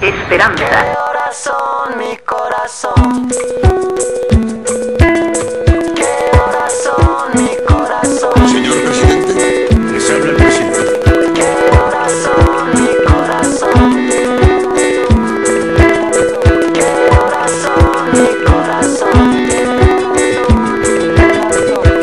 Esperanza. ¿Qué horas son, mi corazón? ¿Qué horas son, mi corazón? Señor presidente, les habla el presidente. ¿Qué horas son, mi corazón? ¿Qué horas son, mi corazón?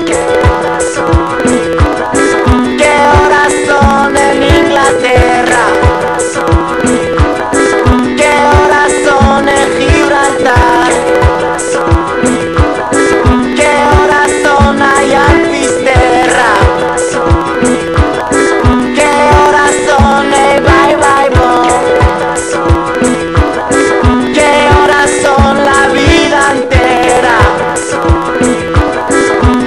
¿Qué horas son, mi corazón? ¿Qué horas son en Inglaterra? ¿Qué horas son en Gibraltar? ¿Qué horas son allá en Fisterra? ¿Qué horas son en Bye Bye Bo? ¿Qué horas son la vida entera?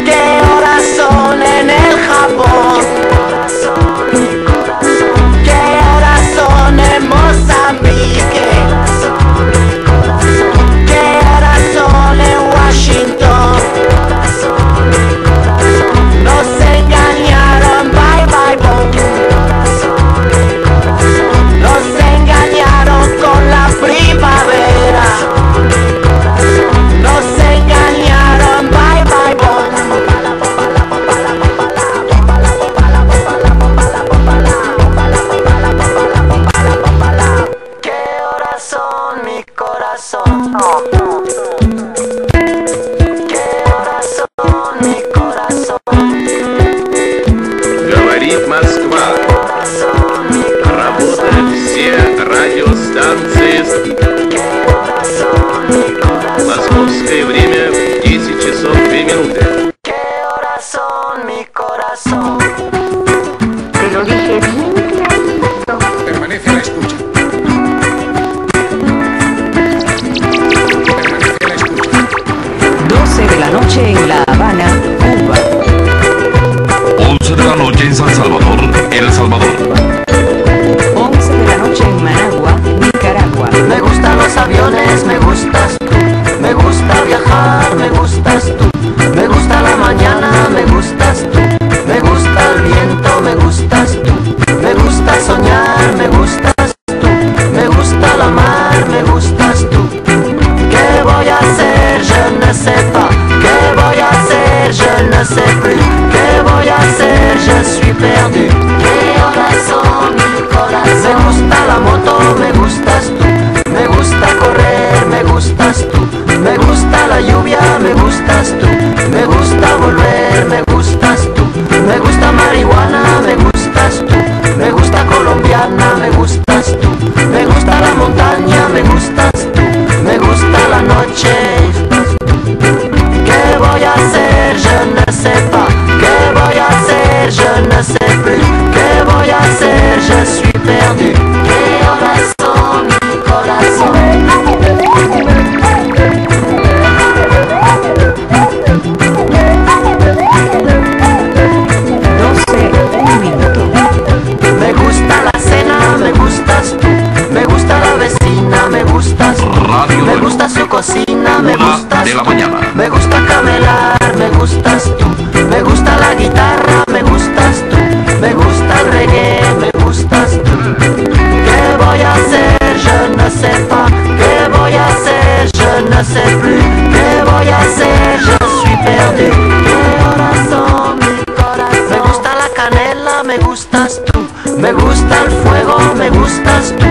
¿Qué horas son en el Japón? ¿Qué horas son en Mozambique? ¿Qué horas son en Washington? Nos engañaron, bye bye boom. Nos engañaron con la primavera. Nos engañaron, bye bye boom. ¿Qué horas son, mi corazón? ¿Qué horas son, mi corazón? Говорит Москва. Работают все радиостанции. Московское время 10 часов 2 минуты. ¿Qué horas son, mi corazón? Te lo dije bien clarito. Permanece a la escucha. Permanece a la escucha. 12 de la noche en La Habana, Cuba. 11 de la noche en San Salvador, El Salvador. 11 de la noche en Managua, Nicaragua. Me gustan los aviones, me gustas tú. Me gusta viajar, me gustas tú. Me gusta la mañana, me gustas tú. Me gusta el viento, me gustas tú. Me gusta soñar, me gustas tú. Me gusta la mar, me gustas tú. ¿Qué voy a hacer? Je ne sais pas. ¿Qué voy a hacer? Je ne sais plus. ¿Qué voy a hacer? Je suis perdu. ¿Qué horas son, mi corazón? Me gusta la moto, me gustas tú. Me gusta correr, me gustas tú. Me gusta la lluvia, me gustas tú. Me gusta volver, me gustas tú. Me gusta marihuana, me gustas tú. Me gusta colombiana, me gustas tú. Me gusta la montaña, me gustas tú. Me gusta la noche. ¿Qué voy a hacer? Je ne sais pas. ¿Qué voy a hacer? Je ne sais plus. ¿Qué voy a hacer? Je suis perdu. ¿Qué horas son, mi corazón? 12, un minuto. Me gusta la cena, me gustas tú. Me gusta la vecina, me gustas tú. Radio Me Nuevo. gusta su cocina, me 1 gustas de la tú. mañana. Me gusta camelar, me gustas tú. Me gusta la guitarra, me gustas tú. Me gusta el reggae, me gustas tú. ¿Qué voy a hacer? Je ne sais pas. ¿Qué voy a hacer? Je ne sais plus. ¿Qué voy a hacer? Je suis perdu. ¿Qué horas son, mi corazón? Me gusta la canela, me gustas tú. Me gusta el fuego, me gustas tú.